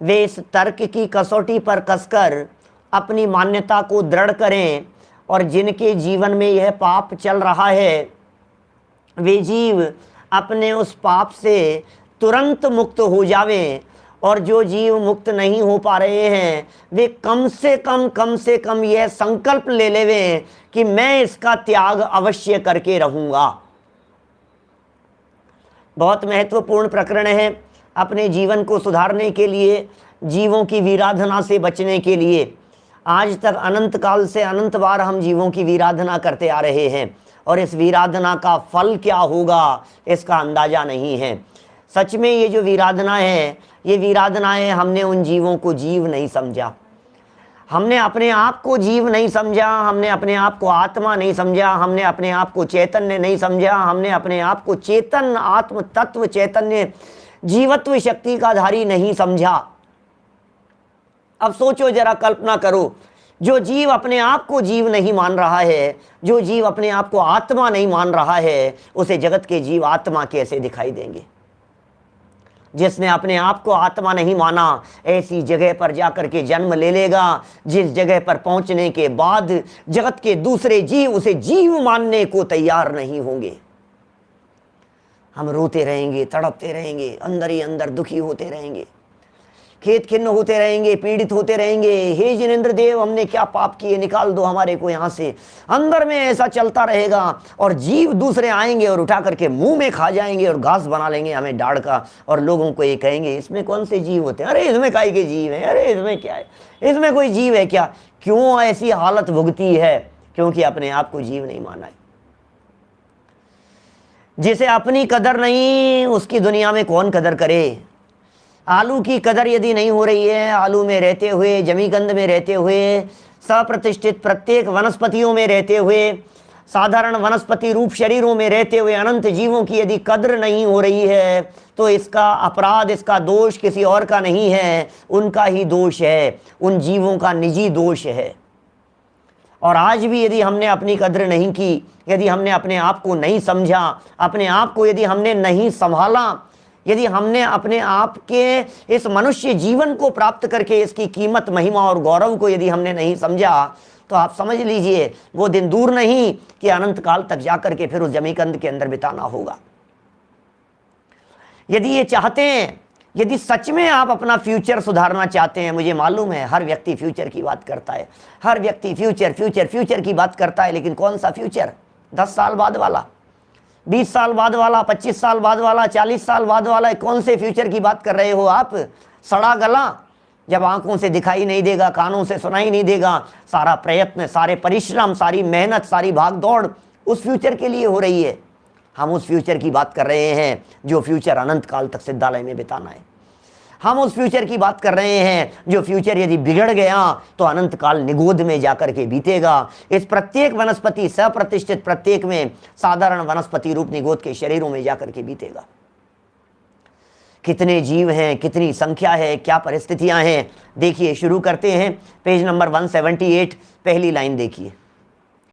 वे इस तर्क की कसौटी पर कसकर अपनी मान्यता को दृढ़ करें और जिनके जीवन में यह पाप चल रहा है वे जीव अपने उस पाप से तुरंत मुक्त हो जावें, और जो जीव मुक्त नहीं हो पा रहे हैं वे कम से कम यह संकल्प ले लेवें कि मैं इसका त्याग अवश्य करके रहूँगा। बहुत महत्वपूर्ण प्रकरण है। अपने जीवन को सुधारने के लिए, जीवों की वीराधना से बचने के लिए, आज तक अनंत काल से अनंत बार हम जीवों की वीराधना करते आ रहे हैं और इस वीराधना का फल क्या होगा इसका अंदाजा नहीं है। सच में ये जो वीराधना है, ये वीराधनाएं हमने उन जीवों को जीव नहीं समझा, हमने अपने आप को जीव नहीं समझा, हमने अपने आप को आत्मा नहीं समझा, हमने अपने आप को चैतन्य नहीं समझा, हमने अपने आप को चेतन आत्म तत्व चैतन्य जीवत्व शक्ति का धारी नहीं समझा। अब सोचो जरा, कल्पना करो, जो जीव अपने आप को जीव नहीं मान रहा है, जो जीव अपने आप को आत्मा नहीं मान रहा है, उसे जगत के जीव आत्मा कैसे दिखाई देंगे? जिसने अपने आप को आत्मा नहीं माना ऐसी जगह पर जाकर के जन्म ले लेगा जिस जगह पर पहुंचने के बाद जगत के दूसरे जीव उसे जीव मानने को तैयार नहीं होंगे। हम रोते रहेंगे, तड़पते रहेंगे, अंदर ही अंदर दुखी होते रहेंगे, खेत खिन्न होते रहेंगे, पीड़ित होते रहेंगे। हे जिनेंद्र देव, हमने क्या पाप किए, निकाल दो हमारे को यहाँ से। अंदर में ऐसा चलता रहेगा और जीव दूसरे आएंगे और उठा करके मुंह में खा जाएंगे और घास बना लेंगे हमें डाढ़ का, और लोगों को ये कहेंगे इसमें कौन से जीव होते हैं, अरे इसमें काय के जीव है, अरे इसमें क्या है, इसमें कोई जीव है क्या? क्यों ऐसी हालत भुगती है? क्योंकि अपने आप को जीव नहीं माना है। जिसे अपनी कदर नहीं उसकी दुनिया में कौन कदर करे? आलू की कदर यदि नहीं हो रही है, आलू में रहते हुए, जमीकंद में रहते हुए, सप्रतिष्ठित प्रत्येक वनस्पतियों में रहते हुए, साधारण वनस्पति रूप शरीरों में रहते हुए अनंत जीवों की यदि कदर नहीं हो रही है तो इसका अपराध, इसका दोष किसी और का नहीं है, उनका ही दोष है, उन जीवों का निजी दोष है। और आज भी यदि हमने अपनी कदर नहीं की, यदि हमने अपने आप को नहीं समझा, अपने आप को यदि हमने नहीं संभाला, यदि हमने अपने आप के इस मनुष्य जीवन को प्राप्त करके इसकी कीमत, महिमा और गौरव को यदि हमने नहीं समझा, तो आप समझ लीजिए वो दिन दूर नहीं कि अनंत काल तक जाकर के फिर उस जमीकंद के अंदर बिताना होगा। यदि ये चाहते हैं, यदि सच में आप अपना फ्यूचर सुधारना चाहते हैं, मुझे मालूम है हर व्यक्ति फ्यूचर की बात करता है, हर व्यक्ति फ्यूचर फ्यूचर फ्यूचर की बात करता है, लेकिन कौन सा फ्यूचर? 10 साल बाद वाला, 20 साल बाद वाला, 25 साल बाद वाला, 40 साल बाद वाला? कौन से फ्यूचर की बात कर रहे हो आप? सड़ा गला जब आंखों से दिखाई नहीं देगा, कानों से सुनाई नहीं देगा, सारा प्रयत्न, सारे परिश्रम, सारी मेहनत, सारी भाग दौड़ उस फ्यूचर के लिए हो रही है। हम उस फ्यूचर की बात कर रहे हैं जो फ्यूचर अनंत काल तक सिद्धालय में बिताना है। हम उस फ्यूचर की बात कर रहे हैं जो फ्यूचर यदि बिगड़ गया तो अनंत काल निगोद में जाकर के बीतेगा। इस प्रत्येक वनस्पति, सप्रतिष्ठित प्रत्येक में, साधारण वनस्पति रूप निगोद के शरीरों में जाकर के बीतेगा। कितने जीव हैं, कितनी संख्या है, क्या परिस्थितियां हैं, देखिए। शुरू करते हैं पेज नंबर 178, पहली लाइन देखिए।